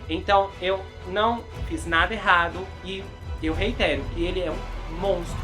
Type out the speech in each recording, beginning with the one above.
Então eu não fiz nada errado e eu reitero que ele é um monstro.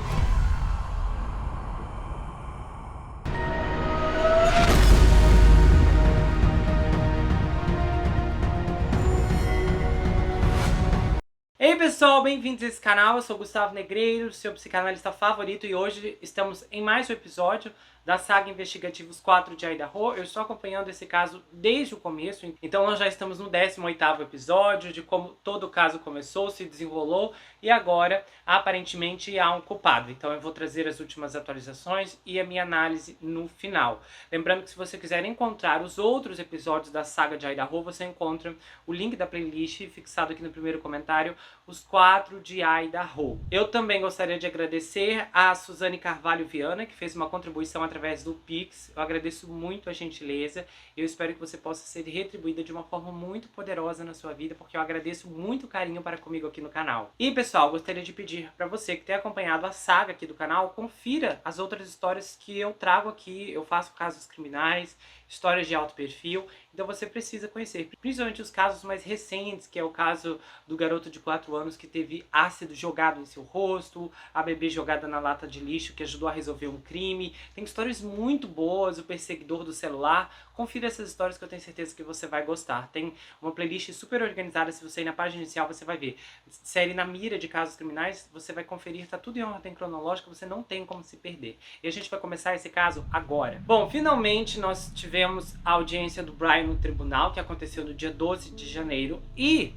Ei pessoal, bem-vindos a esse canal, eu sou o Gustavo Negreiro, seu psicanalista favorito, e hoje estamos em mais um episódio da saga Investigativos 4 de Idaho. Eu estou acompanhando esse caso desde o começo, então nós já estamos no 18º episódio de como todo o caso começou, se desenrolou, e agora aparentemente há um culpado. Então eu vou trazer as últimas atualizações e a minha análise no final. Lembrando que se você quiser encontrar os outros episódios da saga de Idaho, você encontra o link da playlist fixado aqui no primeiro comentário, os 4 de Idaho. Eu também gostaria de agradecer a Suzane Carvalho Viana, que fez uma contribuição através do Pix. Eu agradeço muito a gentileza. Eu espero que você possa ser retribuída de uma forma muito poderosa na sua vida, porque eu agradeço muito o carinho para comigo aqui no canal. E pessoal, gostaria de pedir para você que tem acompanhado a saga aqui do canal, confira as outras histórias que eu trago aqui. Eu faço casos criminais, histórias de alto perfil, então você precisa conhecer, principalmente os casos mais recentes, que é o caso do garoto de 4 anos que teve ácido jogado em seu rosto, a bebê jogada na lata de lixo que ajudou a resolver um crime. Tem histórias muito boas, o perseguidor do celular. Confira essas histórias que eu tenho certeza que você vai gostar. Tem uma playlist super organizada, se você ir na página inicial você vai ver. Série Na Mira de Casos Criminais, você vai conferir, tá tudo em ordem cronológica, você não tem como se perder. E a gente vai começar esse caso agora. Bom, finalmente nós tivemos a audiência do Brian no tribunal, que aconteceu no dia 12 de janeiro, e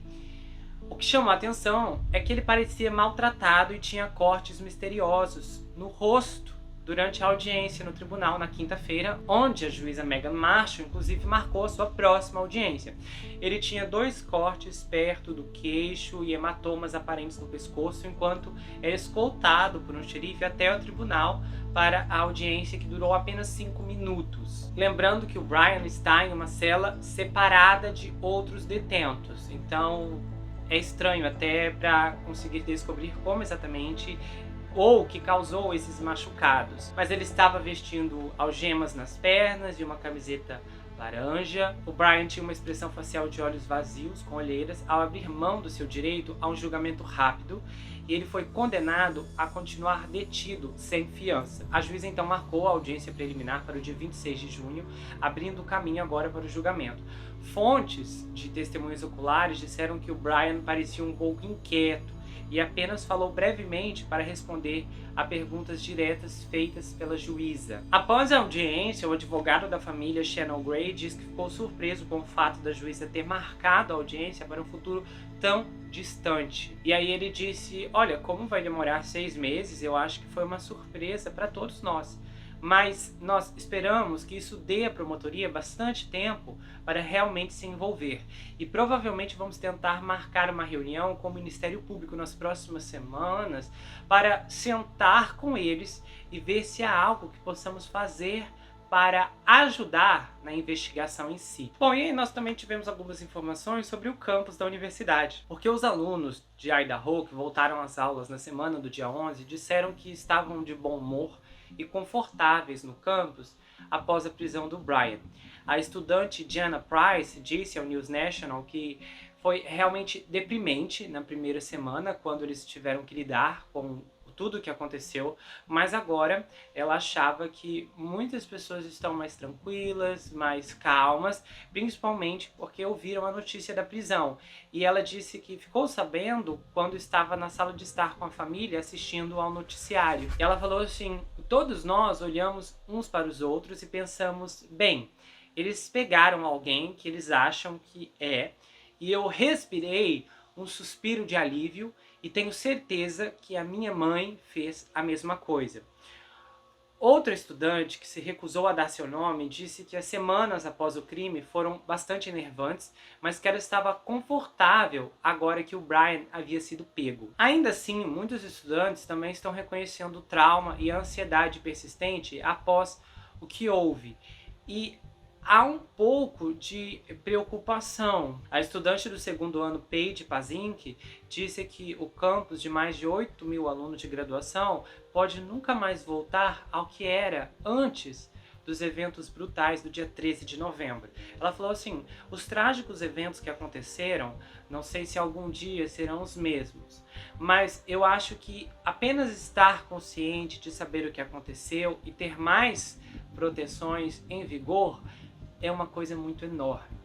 o que chamou a atenção é que ele parecia maltratado e tinha cortes misteriosos no rosto durante a audiência no tribunal na quinta-feira, onde a juíza Megan Marshall, inclusive, marcou a sua próxima audiência. Ele tinha 2 cortes perto do queixo e hematomas aparentes no pescoço, enquanto era escoltado por um xerife até o tribunal para a audiência, que durou apenas 5 minutos. Lembrando que o Brian está em uma cela separada de outros detentos, então é estranho até para conseguir descobrir como exatamente ou o que causou esses machucados. Mas ele estava vestindo algemas nas pernas e uma camiseta laranja. O Brian tinha uma expressão facial de olhos vazios, com olheiras, ao abrir mão do seu direito a um julgamento rápido, e ele foi condenado a continuar detido sem fiança. A juíza então marcou a audiência preliminar para o dia 26 de junho, abrindo o caminho agora para o julgamento. Fontes de testemunhas oculares disseram que o Brian parecia um pouco inquieto e apenas falou brevemente para responder a perguntas diretas feitas pela juíza. Após a audiência, o advogado da família, Shannon Gray, disse que ficou surpreso com o fato da juíza ter marcado a audiência para um futuro tão distante. E aí ele disse: olha, como vai demorar 6 meses, eu acho que foi uma surpresa para todos nós. Mas nós esperamos que isso dê à promotoria bastante tempo para realmente se envolver. E provavelmente vamos tentar marcar uma reunião com o Ministério Público nas próximas semanas para sentar com eles e ver se há algo que possamos fazer para ajudar na investigação em si. Bom, e aí nós também tivemos algumas informações sobre o campus da universidade, porque os alunos de Idaho que voltaram às aulas na semana do dia 11 disseram que estavam de bom humor e confortáveis no campus após a prisão do Brian. A estudante Gianna Price disse ao News National que foi realmente deprimente na primeira semana, quando eles tiveram que lidar com tudo o que aconteceu, mas agora ela achava que muitas pessoas estão mais tranquilas, mais calmas, principalmente porque ouviram a notícia da prisão. E ela disse que ficou sabendo quando estava na sala de estar com a família assistindo ao noticiário. E ela falou assim: todos nós olhamos uns para os outros e pensamos, bem, eles pegaram alguém que eles acham que é, e eu respirei um suspiro de alívio e tenho certeza que a minha mãe fez a mesma coisa. Outra estudante, que se recusou a dar seu nome, disse que as semanas após o crime foram bastante enervantes, mas que ela estava confortável agora que o Brian havia sido pego. Ainda assim, muitos estudantes também estão reconhecendo o trauma e a ansiedade persistente após o que houve. E há um pouco de preocupação. A estudante do 2º ano, Paige Pazink, disse que o campus de mais de 8.000 alunos de graduação pode nunca mais voltar ao que era antes dos eventos brutais do dia 13 de novembro. Ela falou assim, os trágicos eventos que aconteceram, não sei se algum dia serão os mesmos, mas eu acho que apenas estar consciente de saber o que aconteceu e ter mais proteções em vigor é uma coisa muito enorme.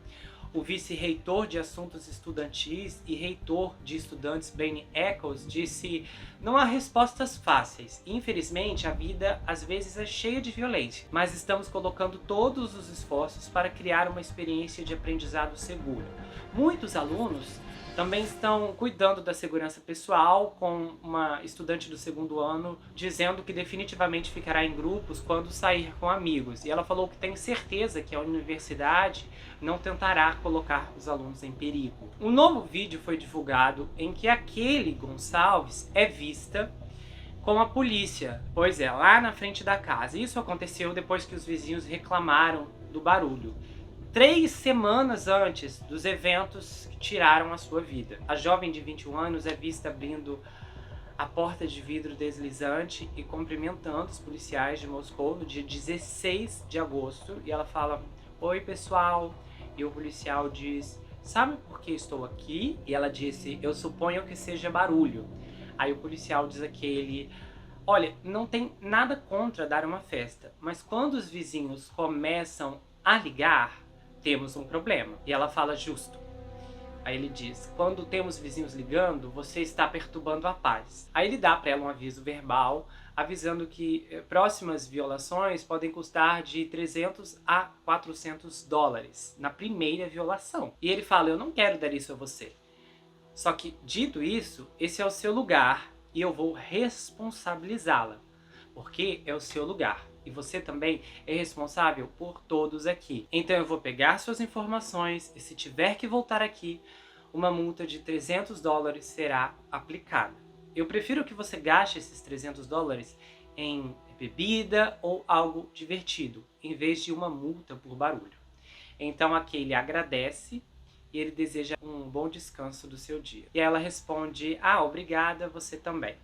O vice-reitor de assuntos estudantis e reitor de estudantes Benny Eccles disse: não há respostas fáceis. Infelizmente, a vida às vezes é cheia de violência, mas estamos colocando todos os esforços para criar uma experiência de aprendizado segura. Muitos alunos também estão cuidando da segurança pessoal, com uma estudante do segundo ano dizendo que definitivamente ficará em grupos quando sair com amigos. E ela falou que tem certeza que a universidade não tentará colocar os alunos em perigo. Um novo vídeo foi divulgado em que a Kelly Gonçalves é vista com a polícia, pois é, lá na frente da casa. Isso aconteceu depois que os vizinhos reclamaram do barulho. 3 semanas antes dos eventos que tiraram a sua vida. A jovem de 21 anos é vista abrindo a porta de vidro deslizante e cumprimentando os policiais de Moscou no dia 16 de agosto. E ela fala, oi pessoal, e o policial diz, sabe por que estou aqui? E ela disse, eu suponho que seja barulho. Aí o policial diz aquele, olha, não tem nada contra dar uma festa, mas quando os vizinhos começam a ligar, temos um problema. E ela fala justo. Aí ele diz, quando temos vizinhos ligando, você está perturbando a paz. Aí ele dá para ela um aviso verbal, avisando que próximas violações podem custar de 300 a 400 dólares na primeira violação. E ele fala, eu não quero dar isso a você. Só que, dito isso, esse é o seu lugar e eu vou responsabilizá-la. Porque é o seu lugar. E você também é responsável por todos aqui. Então eu vou pegar suas informações e se tiver que voltar aqui, uma multa de 300 dólares será aplicada. Eu prefiro que você gaste esses 300 dólares em bebida ou algo divertido, em vez de uma multa por barulho. Então aqui ele agradece e ele deseja um bom descanso do seu dia. E ela responde, obrigada, você também.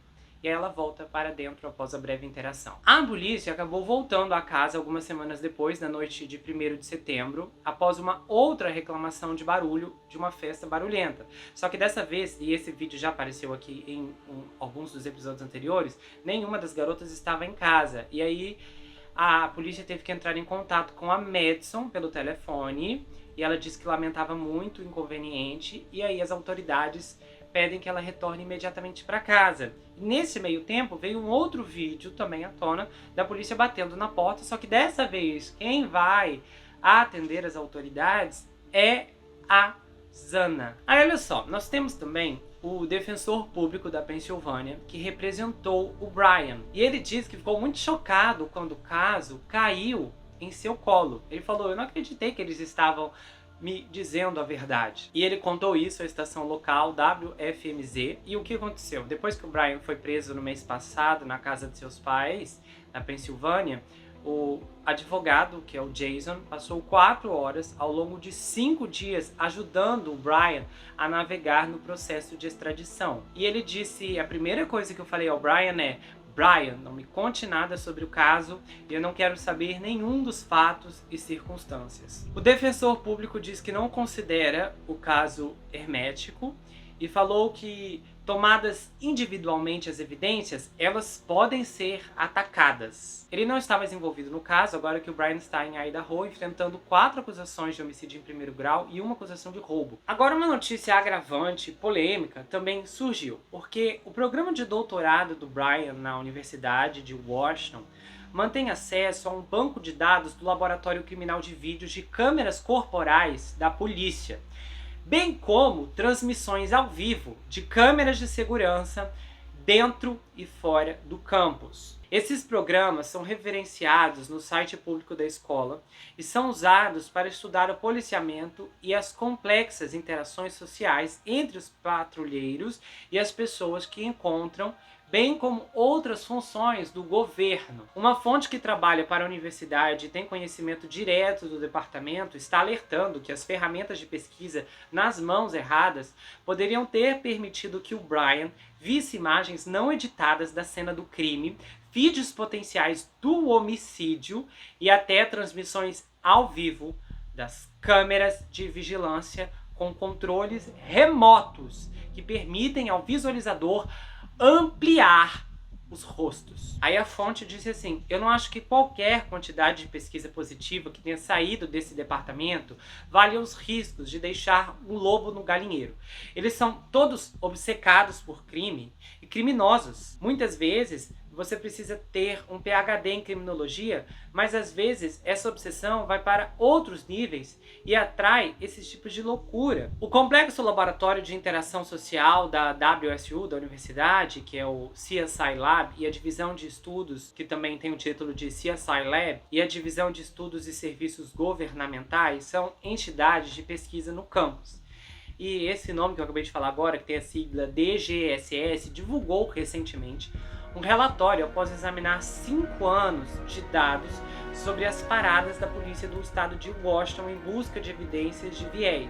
E aí ela volta para dentro após a breve interação. A polícia acabou voltando à casa algumas semanas depois, na noite de 1º de setembro, após uma outra reclamação de barulho de uma festa barulhenta. Só que dessa vez, e esse vídeo já apareceu aqui em alguns dos episódios anteriores, nenhuma das garotas estava em casa. E aí a polícia teve que entrar em contato com a Madison pelo telefone, e ela disse que lamentava muito o inconveniente, e aí as autoridades pedem que ela retorne imediatamente para casa. Nesse meio tempo, veio um outro vídeo também à tona da polícia batendo na porta, só que dessa vez quem vai atender as autoridades é a Zana. Aí olha só, nós temos também o defensor público da Pensilvânia que representou o Brian. E ele disse que ficou muito chocado quando o caso caiu em seu colo. Ele falou, eu não acreditei que eles estavam me dizendo a verdade. E ele contou isso à estação local WFMZ. E o que aconteceu? Depois que o Brian foi preso no mês passado na casa de seus pais, na Pensilvânia, o advogado, que é o Jason, passou 4 horas ao longo de 5 dias ajudando o Brian a navegar no processo de extradição. E ele disse, a primeira coisa que eu falei ao Brian é, Brian, não me conte nada sobre o caso e eu não quero saber nenhum dos fatos e circunstâncias. O defensor público diz que não considera o caso hermético e falou que, tomadas individualmente as evidências, elas podem ser atacadas. Ele não está mais envolvido no caso, agora que o Brian está em Idaho, enfrentando 4 acusações de homicídio em 1º grau e uma acusação de roubo. Agora, uma notícia agravante, polêmica, também surgiu, porque o programa de doutorado do Brian na Universidade de Washington mantém acesso a um banco de dados do Laboratório Criminal de Vídeos de câmeras corporais da polícia, bem como transmissões ao vivo de câmeras de segurança dentro e fora do campus. Esses programas são referenciados no site público da escola e são usados para estudar o policiamento e as complexas interações sociais entre os patrulheiros e as pessoas que encontram, bem como outras funções do governo. Uma fonte que trabalha para a universidade e tem conhecimento direto do departamento está alertando que as ferramentas de pesquisa nas mãos erradas poderiam ter permitido que o Brian visse imagens não editadas da cena do crime, vídeos potenciais do homicídio e até transmissões ao vivo das câmeras de vigilância com controles remotos que permitem ao visualizador ampliar os rostos. Aí a fonte disse assim: eu não acho que qualquer quantidade de pesquisa positiva que tenha saído desse departamento vale os riscos de deixar um lobo no galinheiro. Eles são todos obcecados por crime e criminosos. Muitas vezes você precisa ter um PhD em criminologia, mas às vezes essa obsessão vai para outros níveis e atrai esses tipos de loucura. O Complexo Laboratório de Interação Social da WSU, da universidade, que é o CSI Lab, e a Divisão de Estudos, que também tem o título de CSI Lab, e a Divisão de Estudos e Serviços Governamentais, são entidades de pesquisa no campus. E esse nome que eu acabei de falar agora, que tem a sigla DGSS, divulgou recentemente um relatório após examinar 5 anos de dados sobre as paradas da polícia do estado de Washington em busca de evidências de viés.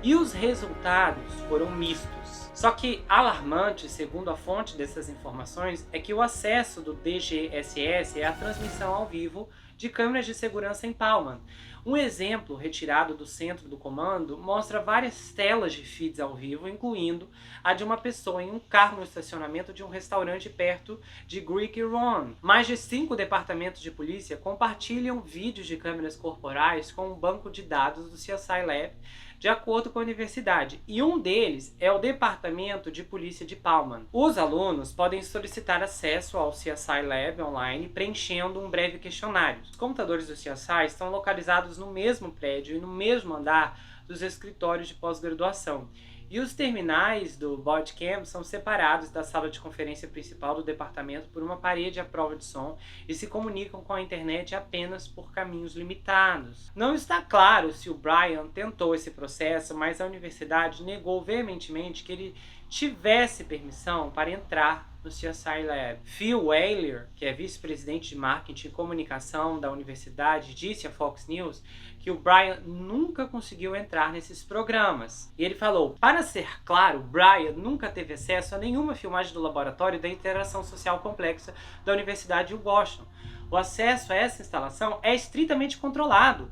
E os resultados foram mistos. Só que alarmante, segundo a fonte dessas informações, é que o acesso do DGSS é a transmissão ao vivo de câmeras de segurança em Pullman. Um exemplo retirado do centro do comando mostra várias telas de feeds ao vivo, incluindo a de uma pessoa em um carro no estacionamento de um restaurante perto de Greek Run. Mais de 5 departamentos de polícia compartilham vídeos de câmeras corporais com um banco de dados do CSI Lab, de acordo com a universidade, e um deles é o Departamento de Polícia de Pullman. Os alunos podem solicitar acesso ao CSI Lab online preenchendo um breve questionário. Os computadores do CSI estão localizados no mesmo prédio e no mesmo andar dos escritórios de pós-graduação. E os terminais do Bodycam são separados da sala de conferência principal do departamento por uma parede à prova de som e se comunicam com a internet apenas por caminhos limitados. Não está claro se o Brian tentou esse processo, mas a universidade negou veementemente que ele tivesse permissão para entrar no CSI Lab. Phil Whaler, que é vice-presidente de marketing e comunicação da universidade, disse à Fox News que o Brian nunca conseguiu entrar nesses programas. E ele falou: para ser claro, Brian nunca teve acesso a nenhuma filmagem do laboratório da interação social complexa da Universidade de Washington. O acesso a essa instalação é estritamente controlado.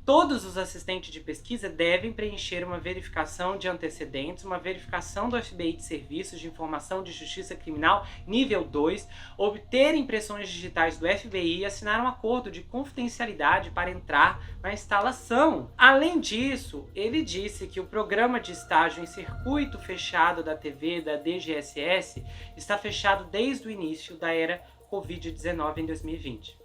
Todos os assistentes de pesquisa devem preencher uma verificação de antecedentes, uma verificação do FBI de Serviços de Informação de Justiça Criminal nível 2, obter impressões digitais do FBI e assinar um acordo de confidencialidade para entrar na instalação. Além disso, ele disse que o programa de estágio em circuito fechado da TV da DGSS está fechado desde o início da era Covid-19 em 2020.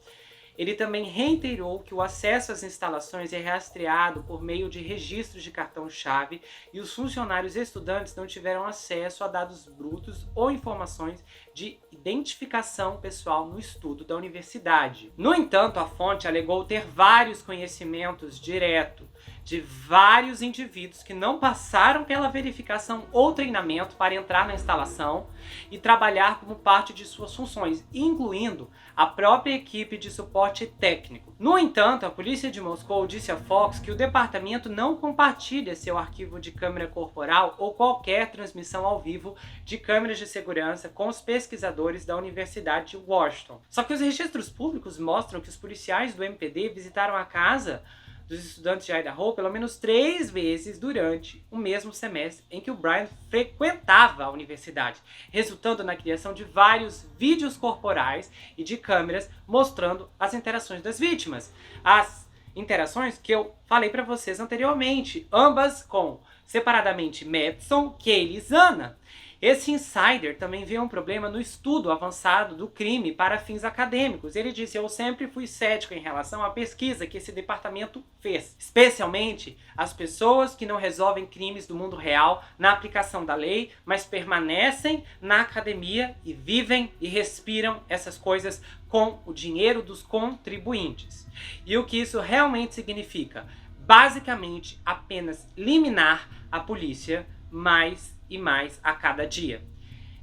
Ele também reiterou que o acesso às instalações é rastreado por meio de registros de cartão-chave e os funcionários e estudantes não tiveram acesso a dados brutos ou informações de identificação pessoal no estudo da universidade. No entanto, a fonte alegou ter vários conhecimentos diretos de vários indivíduos que não passaram pela verificação ou treinamento para entrar na instalação e trabalhar como parte de suas funções, incluindo a própria equipe de suporte técnico. No entanto, a polícia de Moscou disse à Fox que o departamento não compartilha seu arquivo de câmera corporal ou qualquer transmissão ao vivo de câmeras de segurança com os pesquisadores da Universidade de Washington. Só que os registros públicos mostram que os policiais do MPD visitaram a casa dos estudantes de Idaho pelo menos 3 vezes durante o mesmo semestre em que o Brian frequentava a universidade, resultando na criação de vários vídeos corporais e de câmeras mostrando as interações das vítimas. As interações que eu falei para vocês anteriormente, ambas com, separadamente, Madison, Kaylee e Zana. Esse insider também vê um problema no estudo avançado do crime para fins acadêmicos. Ele disse: eu sempre fui cético em relação à pesquisa que esse departamento fez, especialmente as pessoas que não resolvem crimes do mundo real na aplicação da lei, mas permanecem na academia e vivem e respiram essas coisas com o dinheiro dos contribuintes. E o que isso realmente significa? Basicamente, apenas liminar a polícia mais e mais a cada dia.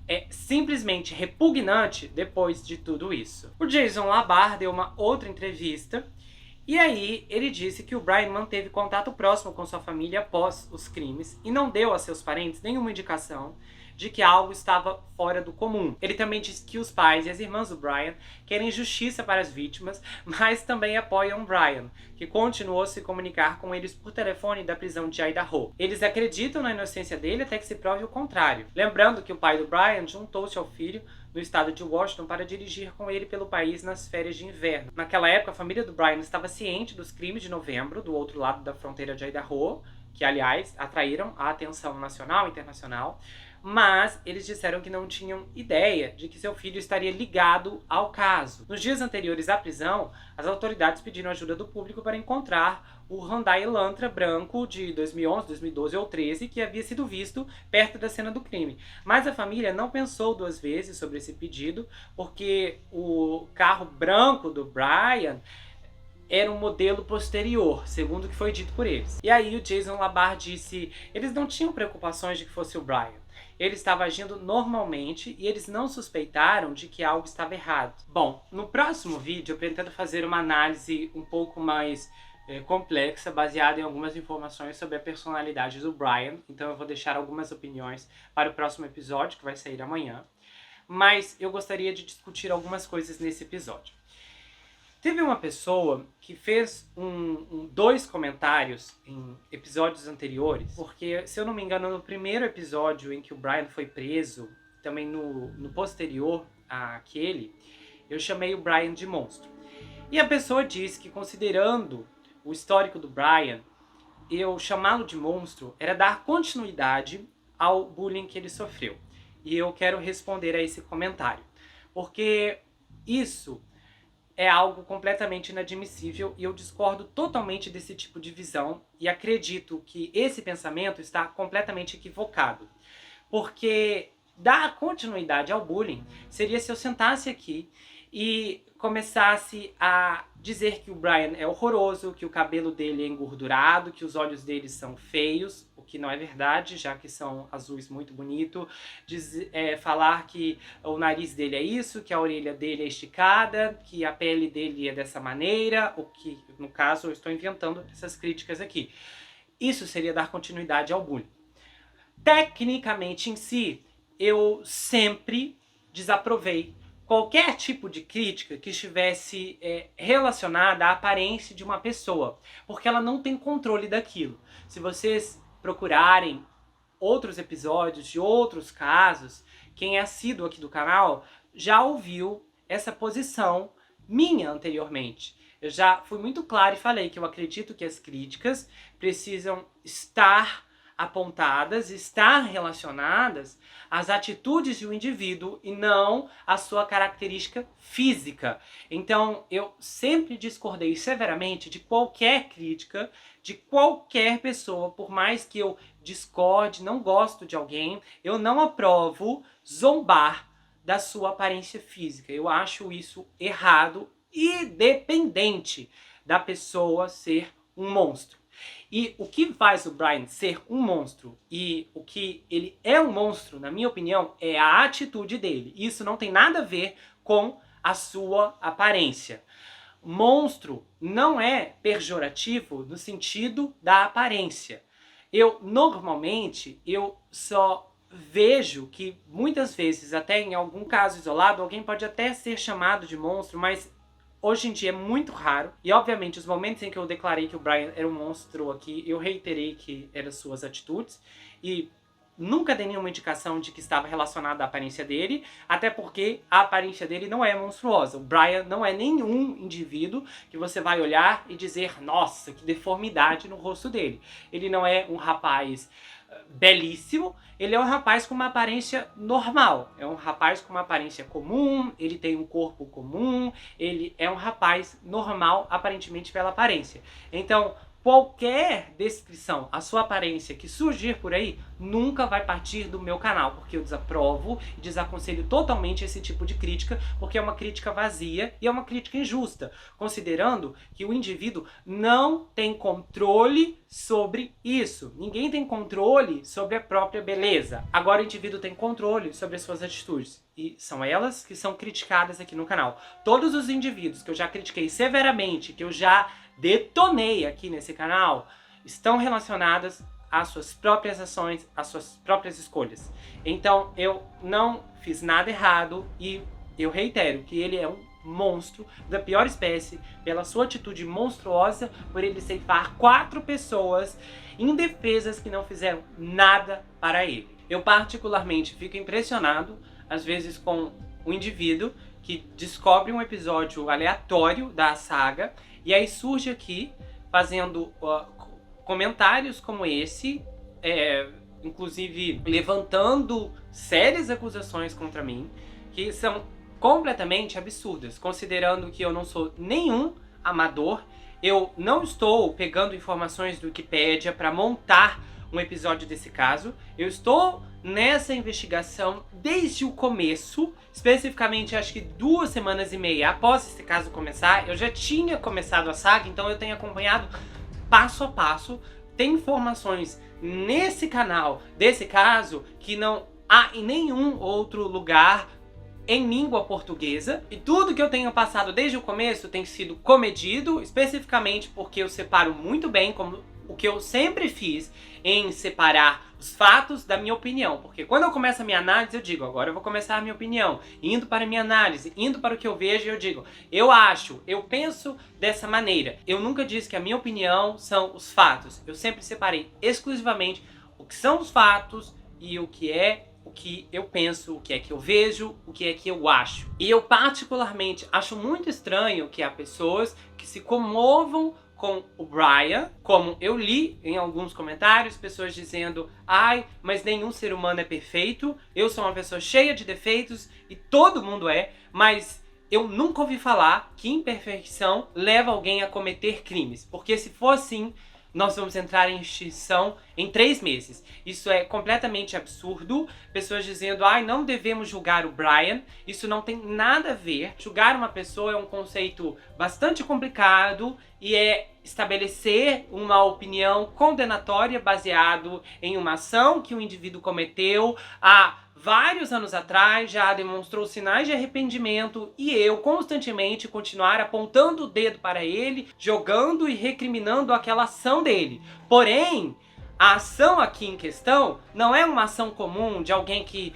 É simplesmente repugnante depois de tudo isso. O Jason Labar deu uma outra entrevista E aí, ele disse que o Brian manteve contato próximo com sua família após os crimes e não deu a seus parentes nenhuma indicação de que algo estava fora do comum. Ele também disse que os pais e as irmãs do Brian querem justiça para as vítimas, mas também apoiam Brian, que continuou a se comunicar com eles por telefone da prisão de Idaho. Eles acreditam na inocência dele até que se prove o contrário. Lembrando que o pai do Brian juntou-se ao filho no estado de Washington para dirigir com ele pelo país nas férias de inverno. Naquela época, a família do Brian estava ciente dos crimes de novembro, do outro lado da fronteira de Idaho, que, aliás, atraíram a atenção nacional e internacional, mas eles disseram que não tinham ideia de que seu filho estaria ligado ao caso. Nos dias anteriores à prisão, as autoridades pediram ajuda do público para encontrar o Hyundai Elantra branco de 2011, 2012 ou 2013, que havia sido visto perto da cena do crime. Mas a família não pensou duas vezes sobre esse pedido, porque o carro branco do Brian era um modelo posterior, segundo o que foi dito por eles. E aí o Jason Labar disse, eles não tinham preocupações de que fosse o Brian. Ele estava agindo normalmente e eles não suspeitaram de que algo estava errado. Bom, no próximo vídeo eu pretendo fazer uma análise um pouco mais complexa, baseada em algumas informações sobre a personalidade do Brian. Então eu vou deixar algumas opiniões para o próximo episódio, que vai sair amanhã. Mas eu gostaria de discutir algumas coisas nesse episódio. Teve uma pessoa que fez dois comentários em episódios anteriores, porque, se eu não me engano, no primeiro episódio em que o Brian foi preso, também no posterior àquele, eu chamei o Brian de monstro. E a pessoa disse que, considerando o histórico do Brian, eu chamá-lo de monstro era dar continuidade ao bullying que ele sofreu. E eu quero responder a esse comentário, porque isso é algo completamente inadmissível e eu discordo totalmente desse tipo de visão e acredito que esse pensamento está completamente equivocado. Porque dar continuidade ao bullying seria se eu sentasse aqui e começasse a dizer que o Brian é horroroso, que o cabelo dele é engordurado, que os olhos dele são feios, o que não é verdade, já que são azuis muito bonito, falar que o nariz dele é isso, que a orelha dele é esticada, que a pele dele é dessa maneira, o que, no caso, eu estou inventando essas críticas aqui. Isso seria dar continuidade ao bullying. Tecnicamente em si, eu sempre desaprovei qualquer tipo de crítica que estivesse relacionada à aparência de uma pessoa, porque ela não tem controle daquilo. Se vocês procurarem outros episódios de outros casos, quem é assíduo aqui do canal já ouviu essa posição minha anteriormente. Eu já fui muito claro e falei que eu acredito que as críticas precisam estar apontadas, estar relacionadas às atitudes de um indivíduo e não à sua característica física. Então, eu sempre discordei severamente de qualquer crítica, de qualquer pessoa, por mais que eu discorde, não gosto de alguém, eu não aprovo zombar da sua aparência física. Eu acho isso errado, independente da pessoa ser um monstro. E o que faz o Brian ser um monstro e o que ele é um monstro, na minha opinião, é a atitude dele. Isso não tem nada a ver com a sua aparência. Monstro não é pejorativo no sentido da aparência. Normalmente, eu só vejo que muitas vezes, até em algum caso isolado, alguém pode até ser chamado de monstro, mas hoje em dia é muito raro. E obviamente os momentos em que eu declarei que o Brian era um monstro aqui, eu reiterei que eram suas atitudes. E nunca dei nenhuma indicação de que estava relacionado à aparência dele, até porque a aparência dele não é monstruosa. O Brian não é nenhum indivíduo que você vai olhar e dizer, nossa, que deformidade no rosto dele. Ele não é um rapaz belíssimo, ele é um rapaz com uma aparência normal, é um rapaz com uma aparência comum, ele tem um corpo comum, ele é um rapaz normal, aparentemente pela aparência. Então, qualquer descrição, a sua aparência que surgir por aí, nunca vai partir do meu canal, porque eu desaprovo e desaconselho totalmente esse tipo de crítica, porque é uma crítica vazia e é uma crítica injusta, considerando que o indivíduo não tem controle sobre isso. Ninguém tem controle sobre a própria beleza. Agora o indivíduo tem controle sobre as suas atitudes. E são elas que são criticadas aqui no canal. Todos os indivíduos que eu já critiquei severamente, que eu já detonei aqui nesse canal estão relacionadas às suas próprias ações, às suas próprias escolhas. Então eu não fiz nada errado e eu reitero que ele é um monstro da pior espécie pela sua atitude monstruosa, por ele ceifar 4 pessoas indefesas que não fizeram nada para ele. Eu particularmente fico impressionado às vezes com um indivíduo que descobre um episódio aleatório da saga e aí surge aqui fazendo comentários como esse, inclusive levantando sérias acusações contra mim, que são completamente absurdas, considerando que eu não sou nenhum amador, eu não estou pegando informações do Wikipedia para montar um episódio desse caso, eu estou nessa investigação desde o começo, especificamente acho que 2 semanas e meia após esse caso começar. Eu já tinha começado a saga, então eu tenho acompanhado passo a passo. Tem informações nesse canal desse caso que não há em nenhum outro lugar em língua portuguesa, e tudo que eu tenho passado desde o começo tem sido comedido, especificamente porque eu separo muito bem, como o que eu sempre fiz, em separar os fatos da minha opinião, porque quando eu começo a minha análise eu digo, agora eu vou começar a minha opinião, indo para a minha análise, indo para o que eu vejo, eu digo, eu acho, eu penso dessa maneira. Eu nunca disse que a minha opinião são os fatos, eu sempre separei exclusivamente o que são os fatos e o que eu penso, o que é que eu vejo, o que é que eu acho. E eu particularmente acho muito estranho que há pessoas que se comovam com o Brian, como eu li em alguns comentários, pessoas dizendo, ai, mas nenhum ser humano é perfeito, eu sou uma pessoa cheia de defeitos e todo mundo é, mas eu nunca ouvi falar que imperfeição leva alguém a cometer crimes, porque se for assim, nós vamos entrar em extinção em 3 meses. Isso é completamente absurdo. Pessoas dizendo, ai, não devemos julgar o Brian. Isso não tem nada a ver. Julgar uma pessoa é um conceito bastante complicado e é estabelecer uma opinião condenatória baseado em uma ação que o indivíduo cometeu há vários anos atrás, já demonstrou sinais de arrependimento e eu constantemente continuar apontando o dedo para ele, jogando e recriminando aquela ação dele. Porém, a ação aqui em questão não é uma ação comum de alguém que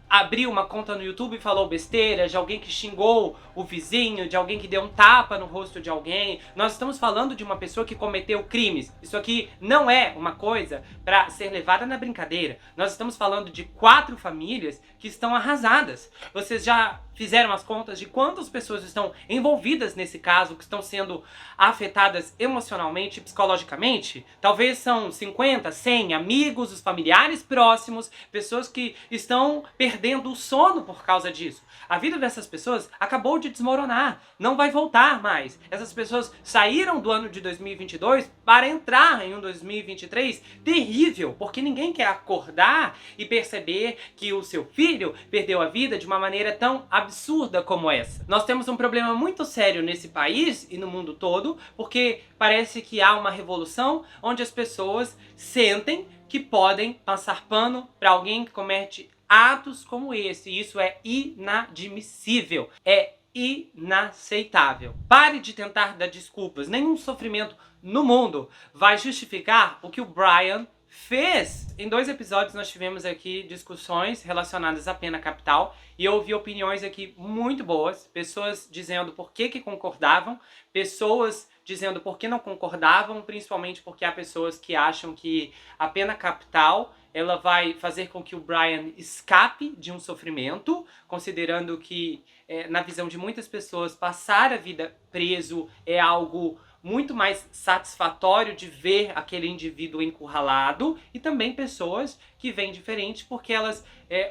abriu uma conta no YouTube e falou besteira, de alguém que xingou o vizinho, de alguém que deu um tapa no rosto de alguém. Nós estamos falando de uma pessoa que cometeu crimes. Isso aqui não é uma coisa para ser levada na brincadeira. Nós estamos falando de 4 famílias que estão arrasadas. Vocês já fizeram as contas de quantas pessoas estão envolvidas nesse caso, que estão sendo afetadas emocionalmente, psicologicamente? Talvez são 50, 100 amigos, os familiares próximos, pessoas que estão perdendo o sono por causa disso. A vida dessas pessoas acabou de desmoronar, não vai voltar mais. Essas pessoas saíram do ano de 2022 para entrar em um 2023 terrível, porque ninguém quer acordar e perceber que o seu filho perdeu a vida de uma maneira tão absurda como essa. Nós temos um problema muito sério nesse país e no mundo todo, porque parece que há uma revolução onde as pessoas sentem que podem passar pano para alguém que comete atos como esse. E isso é inadmissível. É inaceitável. Pare de tentar dar desculpas. Nenhum sofrimento no mundo vai justificar o que o Brian fez. Em 2 episódios nós tivemos aqui discussões relacionadas à pena capital e eu ouvi opiniões aqui muito boas, pessoas dizendo por que concordavam, pessoas dizendo por que não concordavam, principalmente porque há pessoas que acham que a pena capital ela vai fazer com que o Brian escape de um sofrimento, considerando que, na visão de muitas pessoas, passar a vida preso é algo muito mais satisfatório de ver aquele indivíduo encurralado, e também pessoas que veem diferente porque elas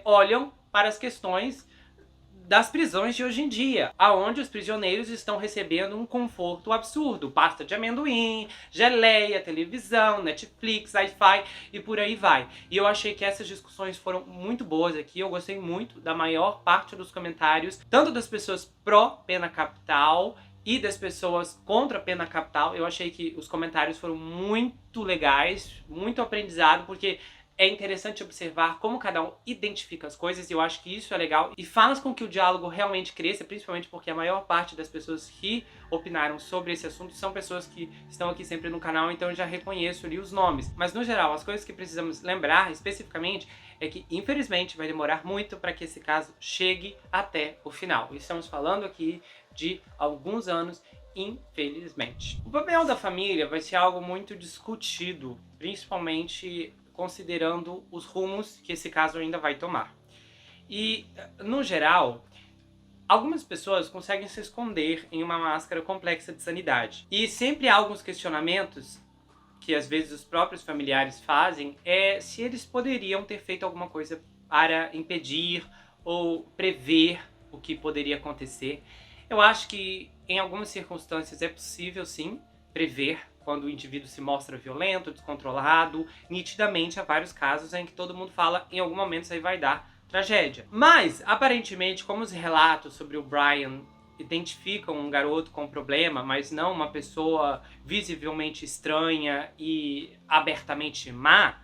olham para as questões das prisões de hoje em dia, aonde os prisioneiros estão recebendo um conforto absurdo, pasta de amendoim, geleia, televisão, Netflix, Wi-Fi e por aí vai. E eu achei que essas discussões foram muito boas aqui, eu gostei muito da maior parte dos comentários, tanto das pessoas pró-pena capital e das pessoas contra a pena capital. Eu achei que os comentários foram muito legais, muito aprendizado, porque é interessante observar como cada um identifica as coisas, e eu acho que isso é legal e faz com que o diálogo realmente cresça, principalmente porque a maior parte das pessoas que opinaram sobre esse assunto são pessoas que estão aqui sempre no canal, então eu já reconheço ali os nomes. Mas no geral, as coisas que precisamos lembrar especificamente é que, infelizmente, vai demorar muito para que esse caso chegue até o final. Estamos falando aqui de alguns anos, infelizmente. O papel da família vai ser algo muito discutido, principalmente considerando os rumos que esse caso ainda vai tomar. E, no geral, algumas pessoas conseguem se esconder em uma máscara complexa de sanidade. E sempre há alguns questionamentos que às vezes os próprios familiares fazem é se eles poderiam ter feito alguma coisa para impedir ou prever o que poderia acontecer. Eu acho que em algumas circunstâncias é possível sim prever quando o indivíduo se mostra violento, descontrolado. Nitidamente há vários casos em que todo mundo fala em algum momento isso aí vai dar tragédia. Mas, aparentemente, como os relatos sobre o Brian identificam um garoto com problema, mas não uma pessoa visivelmente estranha e abertamente má,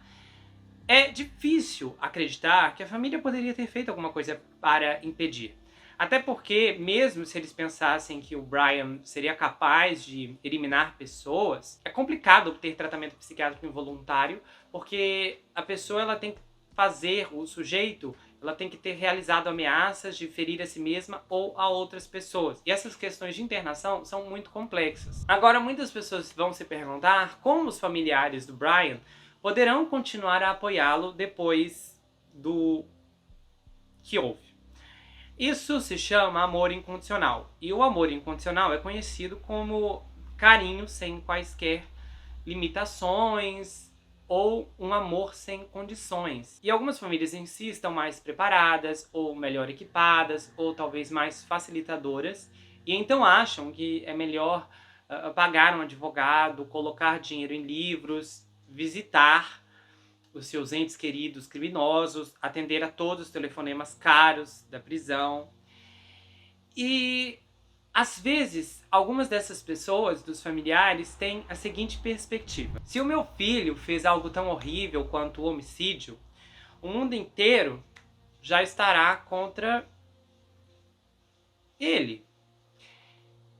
é difícil acreditar que a família poderia ter feito alguma coisa para impedir. Até porque, mesmo se eles pensassem que o Brian seria capaz de eliminar pessoas, é complicado obter tratamento psiquiátrico involuntário, porque a pessoa ela tem que fazer, o sujeito, ela tem que ter realizado ameaças de ferir a si mesma ou a outras pessoas. E essas questões de internação são muito complexas. Agora, muitas pessoas vão se perguntar como os familiares do Brian poderão continuar a apoiá-lo depois do que houve. Isso se chama amor incondicional. E o amor incondicional é conhecido como carinho sem quaisquer limitações ou um amor sem condições. E algumas famílias em si estão mais preparadas, ou melhor equipadas, ou talvez mais facilitadoras, e então acham que é melhor pagar um advogado, colocar dinheiro em livros, visitar os seus entes queridos criminosos, atender a todos os telefonemas caros da prisão. E, às vezes, algumas dessas pessoas, dos familiares, têm a seguinte perspectiva. Se o meu filho fez algo tão horrível quanto o homicídio, o mundo inteiro já estará contra ele.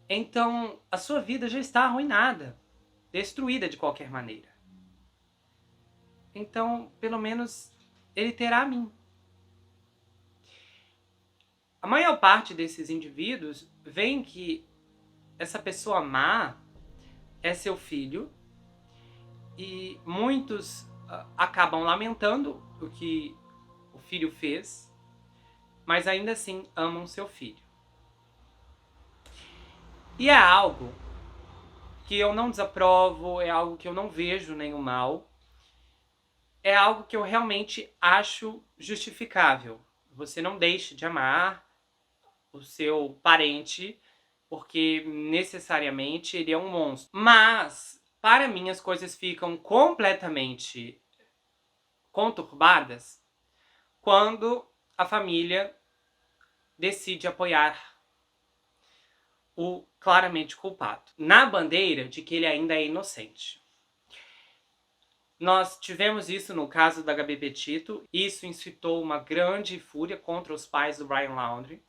Então, a sua vida já está arruinada, destruída de qualquer maneira. Então, pelo menos, ele terá a mim. A maior parte desses indivíduos veem que essa pessoa má é seu filho e muitos acabam lamentando o que o filho fez, mas ainda assim amam seu filho. E é algo que eu não desaprovo, é algo que eu não vejo nenhum mal, é algo que eu realmente acho justificável. Você não deixe de amar o seu parente porque necessariamente ele é um monstro. Mas, para mim, as coisas ficam completamente conturbadas quando a família decide apoiar o claramente culpado, na bandeira de que ele ainda é inocente. Nós tivemos isso no caso da Gabi Petito. Isso incitou uma grande fúria contra os pais do Brian Laundrie.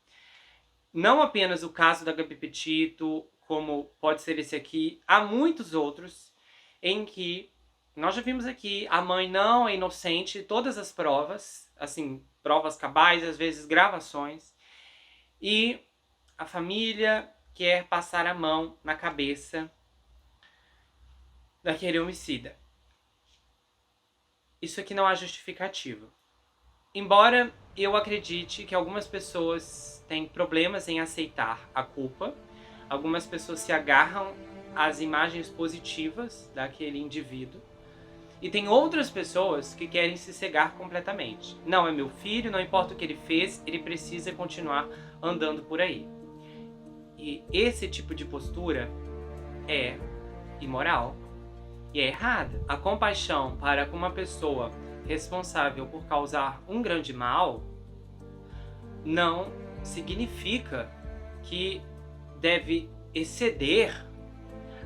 Não apenas o caso da Gabi Petito, como pode ser esse aqui, há muitos outros em que nós já vimos aqui, a mãe não é inocente, todas as provas, assim, provas cabais, às vezes gravações, e a família quer passar a mão na cabeça daquele homicida. Isso aqui não há justificativa. Embora eu acredite que algumas pessoas têm problemas em aceitar a culpa, algumas pessoas se agarram às imagens positivas daquele indivíduo, e tem outras pessoas que querem se cegar completamente. Não é meu filho, não importa o que ele fez, ele precisa continuar andando por aí. E esse tipo de postura é imoral e é errada. A compaixão para com uma pessoa responsável por causar um grande mal não significa que deve exceder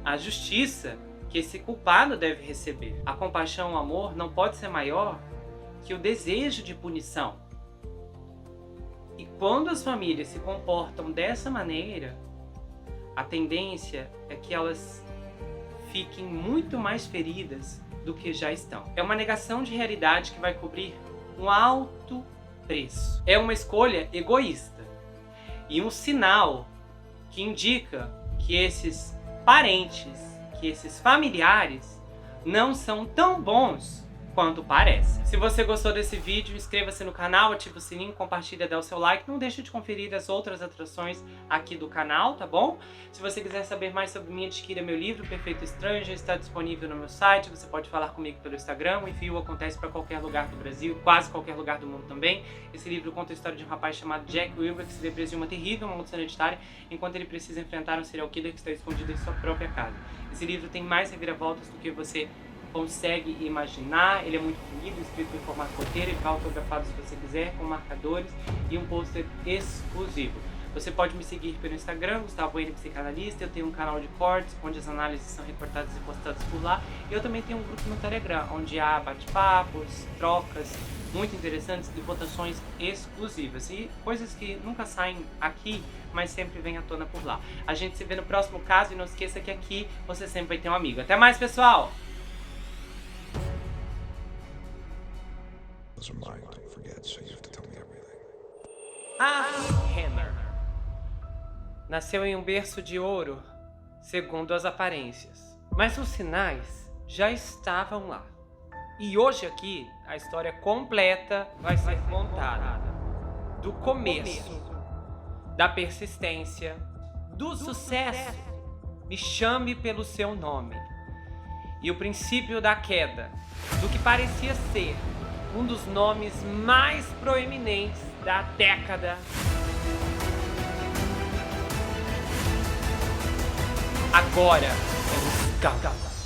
a justiça que esse culpado deve receber. A compaixão, o amor não pode ser maior que o desejo de punição. E quando as famílias se comportam dessa maneira, a tendência é que elas fiquem muito mais feridas do que já estão. É uma negação de realidade que vai cobrir um alto preço. É uma escolha egoísta e um sinal que indica que esses parentes, que esses familiares não são tão bons quanto parece. Se você gostou desse vídeo, inscreva-se no canal, ative o sininho, compartilha, dá o seu like. Não deixe de conferir as outras atrações aqui do canal, tá bom? Se você quiser saber mais sobre mim, adquira meu livro, Perfeito Estranho, já está disponível no meu site. Você pode falar comigo pelo Instagram, o envio acontece para qualquer lugar do Brasil, quase qualquer lugar do mundo também. Esse livro conta a história de um rapaz chamado Jack Wilber, que se vê preso em uma terrível maldição hereditária, enquanto ele precisa enfrentar um serial killer que está escondido em sua própria casa. Esse livro tem mais reviravoltas do que você consegue imaginar. Ele é muito bonito, escrito em formato roteiro, ele vai autografado se você quiser, com marcadores e um pôster exclusivo. Você pode me seguir pelo Instagram, Gustavo N, Psicanalista. Eu tenho um canal de cortes, onde as análises são recortadas e postadas por lá. E eu também tenho um grupo no Telegram, onde há bate-papos, trocas muito interessantes e votações exclusivas. E coisas que nunca saem aqui, mas sempre vêm à tona por lá. A gente se vê no próximo caso e não esqueça que aqui você sempre vai ter um amigo. Até mais, pessoal! Hammer nasceu em um berço de ouro, segundo as aparências, mas os sinais já estavam lá. E hoje aqui a história completa vai ser contada, do começo, da persistência, do sucesso, me chame pelo seu nome, e o princípio da queda, do que parecia ser um dos nomes mais proeminentes da década. Agora é um escândalo.